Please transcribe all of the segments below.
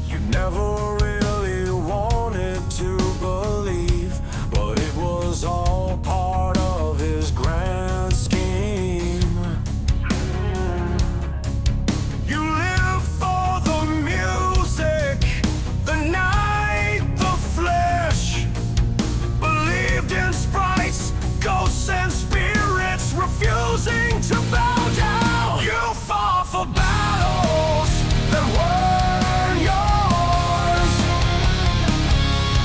You never really wanted to believe, but it was all part of his grand scheme. You live for the music, the night, the flesh. Believed in sprites, ghosts and spirits, refusing to bow down. You fought for battles that weren't yours.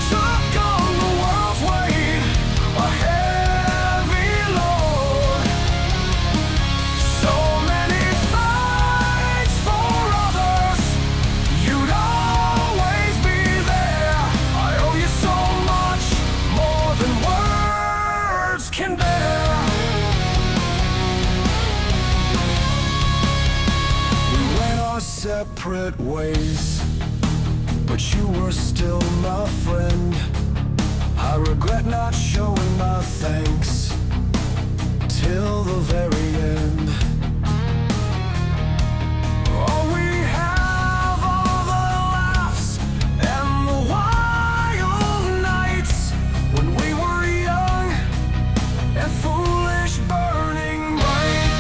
Took on the world's weight, a heavy load. So many fights for others, you'd always be there. I owe you so much, more than words can bear. We went our separate ways, but you were still my friend. I regret not showing my thanks till the very end. Oh, we have all the laughs and the wild nights when we were young and foolish, burning bright.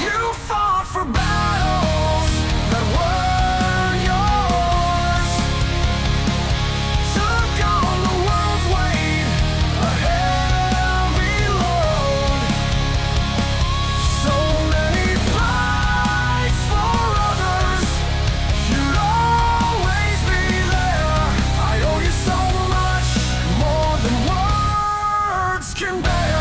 You fought for battles that weren't yours. Took on the world's weight, a heavy load. So many fights for others, you'd always be there. I owe you so much, more than words can bear.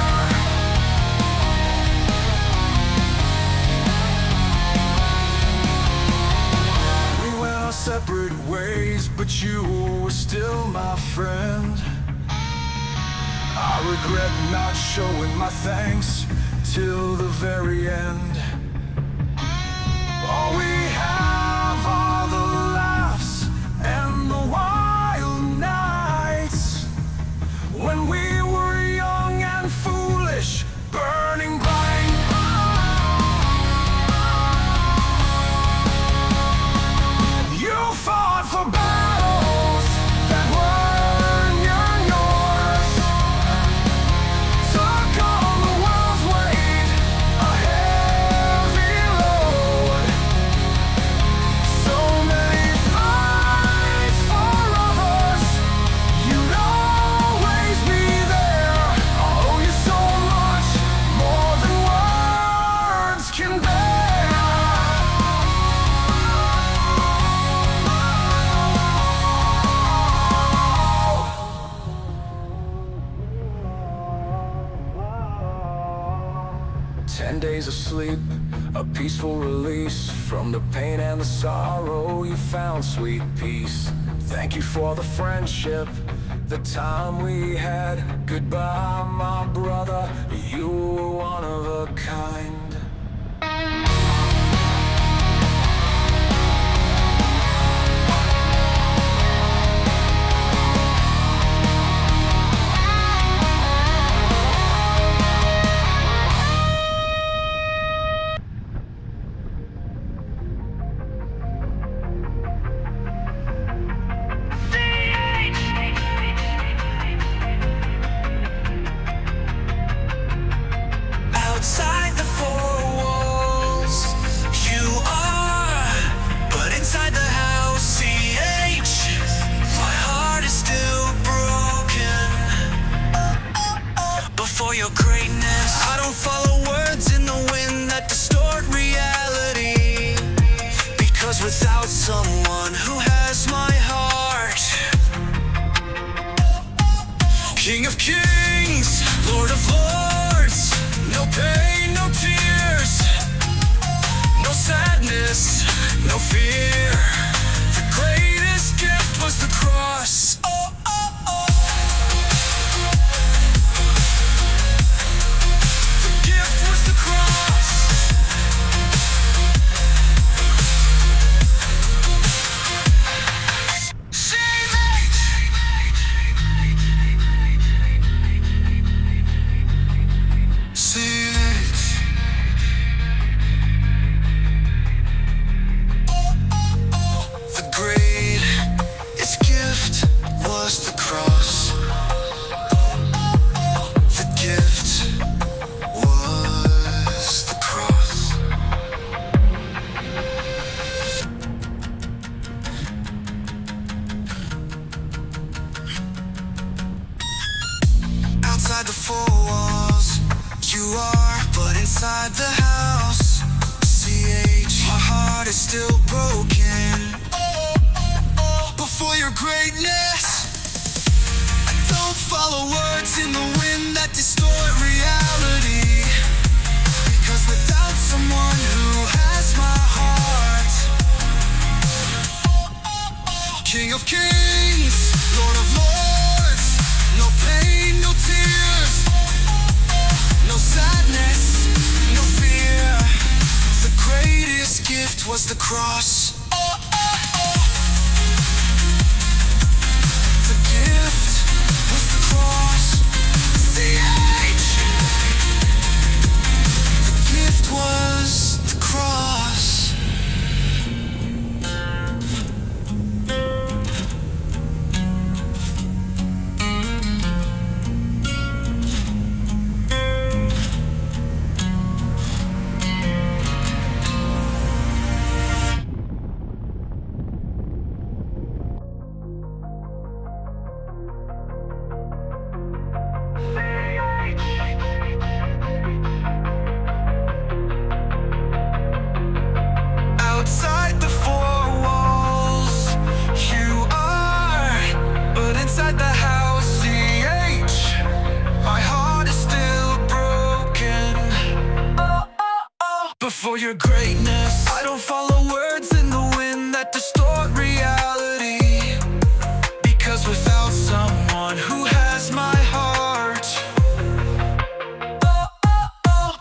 We went our separate ways, but you were still my friend. I regret not showing my thanks till the very end. All we have are the laughs and the wild nights when we were young and foolish, burning bright. You fought for battles that weren't yours. Took on the world's weight, a heavy load. So many fights for others, you'd always be there. I owe you so much, more than words can bear. Ten days of sleep, a peaceful release from the pain and the sorrow. You found sweet peace. Thank you for the friendship, the time we had. Goodbye, my brother, you were one of a kind. Outside the four walls, you are, but inside the house, CH, my heart is still broken. But for your greatness, I don't follow words in the wind that distort reality. Because without someone who has my heart, King of Kings, Lord of Lords, no pain, no tears, no sadness, no fear. The greatest gift was the cross. The gift was the cross. See it. is still broken. Before your greatness, I don't follow words in the wind that distort reality. Because without someone who has my heart, King of kings, Lord of lords, no pain, no tears, no sadness, no fear. The greatest gift was the cross. The gift was the cross. The age. The gift was the cross. Outside the four walls, you are, but inside the house, CH, my heart is still broken. Before your greatness, I don't follow words in the wind that distort reality. Because without someone who has my heart,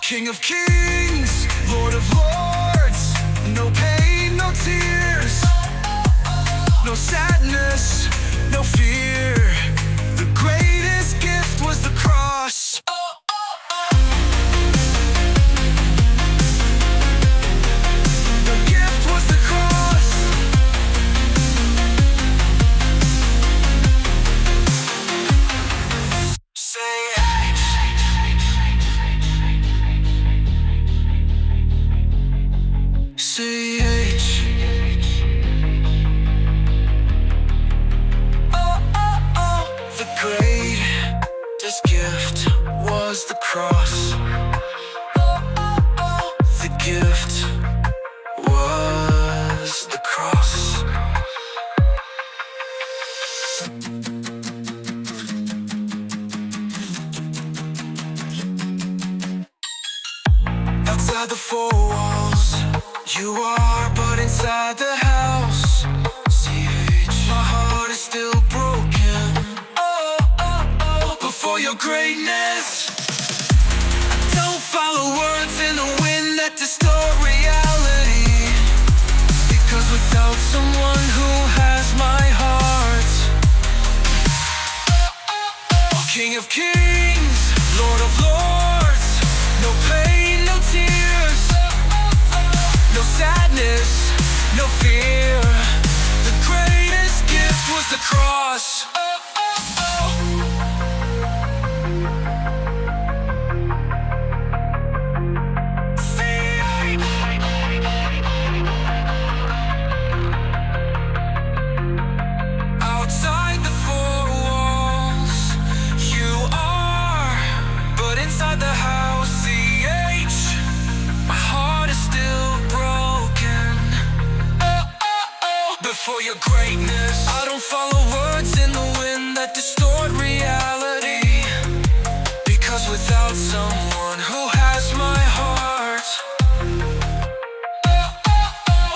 King of kings, Lord of lords, no pain, no tears, no sadness, no fear. The greatest gift was the cross. The gift was the cross. Say CH. The greatest gift was the cross. The gift was the cross. Outside the four walls, you are, but inside the house, CH, my heart is still broken. Before your greatness, I don't follow words in the wind that distort reality. Because without someone who has my heart, King of kings, Lord of lords, no pain, no tears, no sadness, no fear. The greatest gift was the cross. Outside the four walls, you are, but inside the house, CH, my heart is still broken. Before your greatness, I don't follow words in the wind that distort reality. Because without someone who has my heart,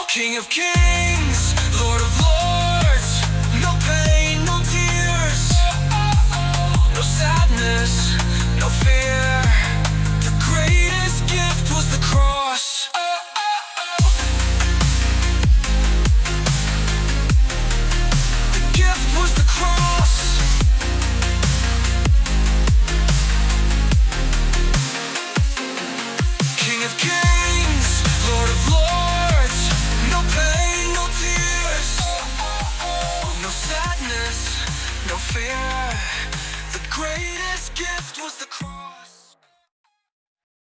King of kings, Lord of lords, no pain, no tears, no sadness, no fear. The greatest gift was the cross. The gift was the cross. King of kings, Lord of lords, no pain, no tears, no sadness, no fear. The greatest gift was the cross.